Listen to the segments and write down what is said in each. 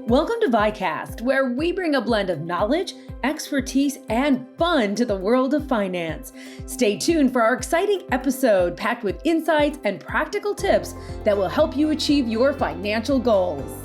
Welcome to VyCast, where we bring a blend of knowledge, expertise, and fun to the world of finance. Stay tuned for our exciting episode packed with insights and practical tips that will help you achieve your financial goals.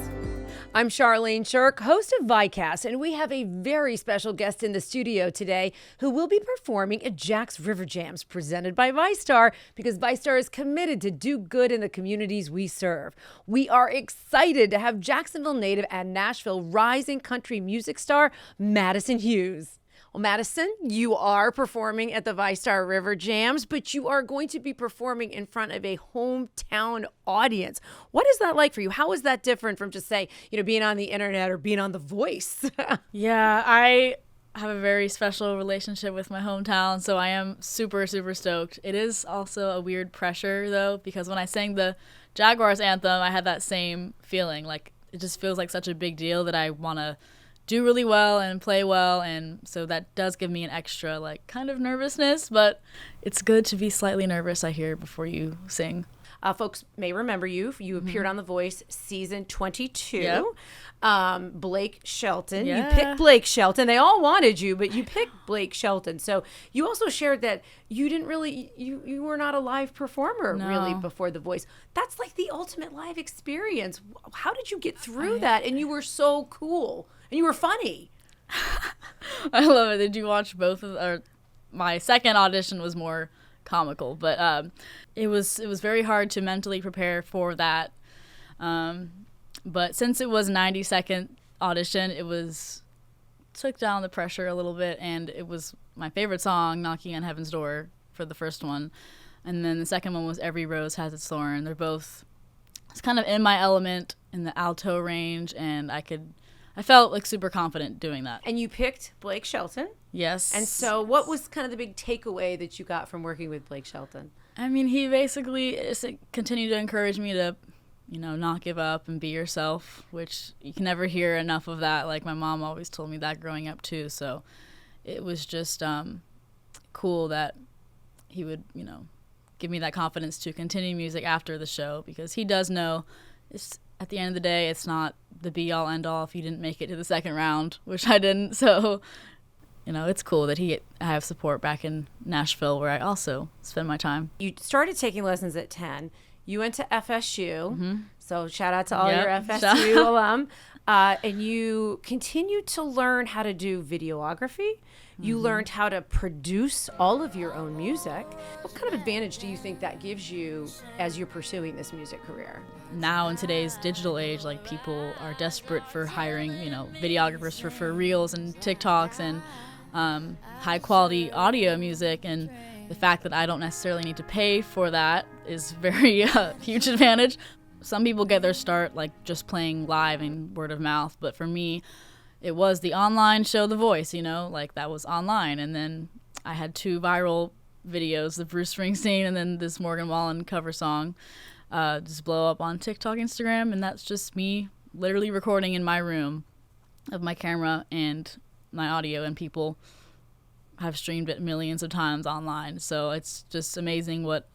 I'm Charlene Shirk, host of VyCast, and we have a very special guest in the studio today who will be performing at Jax River Jams Presented by VyStar, because VyStar is committed to do good in the communities we serve. We are excited to have Jacksonville native and Nashville rising country music star, Madison Hughes. Well, Madison, you are performing at the VyStar River Jams, but you are going to be performing in front of a hometown audience. What is that like for you? How is that different from just, say, being on the internet or being on The Voice? Yeah, I have a very special relationship with my hometown, so I am super, super stoked. It is also a weird pressure, though, because when I sang the Jaguars anthem, I had that same feeling. Like, it just feels like such a big deal that I want to do really well and play well, and so that does give me an extra kind of nervousness, but it's good to be slightly nervous, I hear, before you sing. Folks may remember you. You appeared on The Voice season 22. Yep. Blake Shelton. Yeah. You picked Blake Shelton. They all wanted you, but you picked Blake Shelton. So you also shared that you didn't really, you were not a live performer really before The Voice. That's like the ultimate live experience. How did you get through that? And you were so cool. And you were funny. I love it. Did you watch both of my second audition was more comical, but it was very hard to mentally prepare for that. But since it was a 90-second audition, took down the pressure a little bit, and it was my favorite song, Knocking on Heaven's Door, for the first one. And then the second one was Every Rose Has Its Thorn. It's kind of in my element in the alto range, and I felt super confident doing that. And you picked Blake Shelton. Yes. And so what was kind of the big takeaway that you got from working with Blake Shelton? I mean, he basically continued to encourage me to, not give up and be yourself, which you can never hear enough of that. Like, my mom always told me that growing up, too. So it was just cool that he would, give me that confidence to continue music after the show, because he does know at the end of the day, it's not the be-all, end-all if you didn't make it to the second round, which I didn't. So, it's cool that I have support back in Nashville, where I also spend my time. You started taking lessons at 10. You went to FSU, so shout out to all your FSU alum. And you continued to learn how to do videography. You learned how to produce all of your own music. What kind of advantage do you think that gives you as you're pursuing this music career? Now in today's digital age, people are desperate for hiring, videographers for reels and TikToks and high quality audio music, and the fact that I don't necessarily need to pay for that is very huge advantage. Some people get their start just playing live and word of mouth, but for me, it was the online show The Voice, that was online. And then I had 2 viral videos, the Bruce Springsteen and then this Morgan Wallen cover song, just blow up on TikTok, Instagram, and that's just me literally recording in my room of my camera and my audio, and people have streamed it millions of times online. So it's just amazing what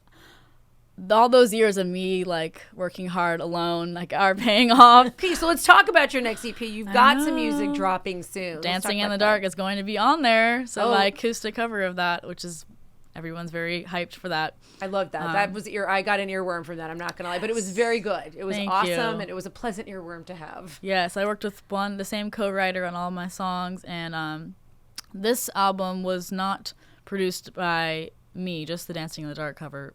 all those years of me working hard alone are paying off. Okay, so let's talk about your next EP. You've got some music dropping soon. Dancing in the Dark is going to be on there. So my acoustic cover of that, which is everyone's very hyped for that. I love that. That was I got an earworm from that. I'm not gonna lie, but it was very good. It was awesome, and it was a pleasant earworm to have. Yes, I worked with the same co-writer on all my songs, and this album was not produced by me. Just the Dancing in the Dark cover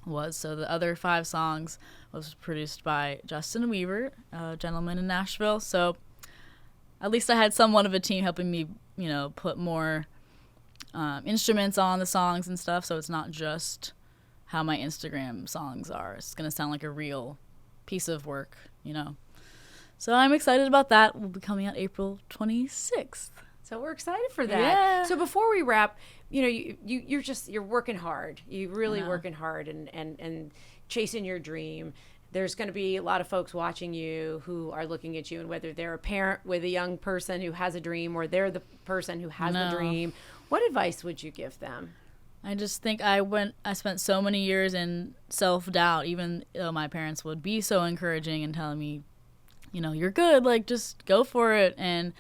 was. So the other 5 songs was produced by Justin Weaver, a gentleman in Nashville. So at least I had somewhat of a team helping me, put more instruments on the songs and stuff. So it's not just how my Instagram songs are. It's going to sound like a real piece of work, So I'm excited about that. We'll be coming out April 26th. So we're excited for that. Yeah. So before we wrap, you're working hard. You're really working hard and chasing your dream. There's going to be a lot of folks watching you who are looking at you, and whether they're a parent with a young person who has a dream or they're the person who has the dream, what advice would you give them? I just think I spent so many years in self-doubt, even though my parents would be so encouraging and telling me you're good, like, just go for it. And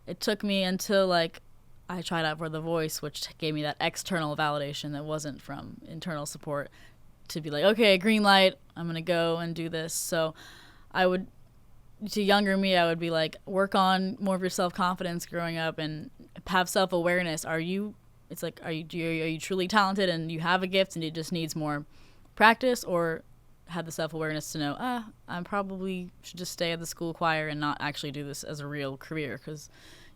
it took me until, like, I tried out for The Voice, which gave me that external validation that wasn't from internal support, to be like, okay, green light, I'm going to go and do this. So to younger me, I would be like, work on more of your self-confidence growing up and have self-awareness. Are you truly talented and you have a gift and it just needs more practice, or have the self-awareness to know, I probably should just stay at the school choir and not actually do this as a real career? Because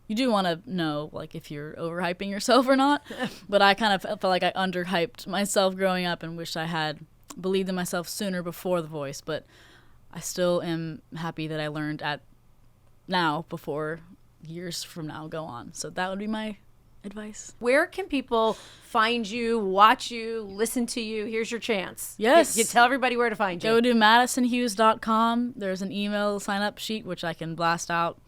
you do want to know, like, if you're overhyping yourself or not. But I kind of felt like I underhyped myself growing up and wish I had believed in myself sooner before The Voice. But I still am happy that I learned now before years from now go on. So that would be my advice. Where can people find you, watch you, listen to you? Here's your chance. Yes. You tell everybody where to find you. Go to madisonhughes.com. There's an email sign-up sheet, which I can blast out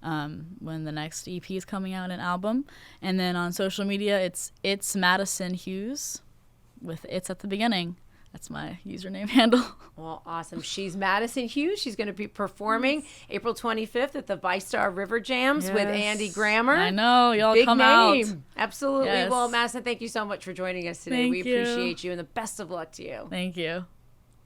when the next EP is coming out, an album. And then on social media, it's Madison Hughes with "it's" at the beginning. That's my username handle. Well, awesome. She's Madison Hughes. She's going to be performing April 25th at the VyStar River Jams with Andy Grammer. I know. Y'all Big come name. out. Absolutely. Yes. Well, Madison, thank you so much for joining us today. Thank we you. appreciate you, and the best of luck to you. Thank you.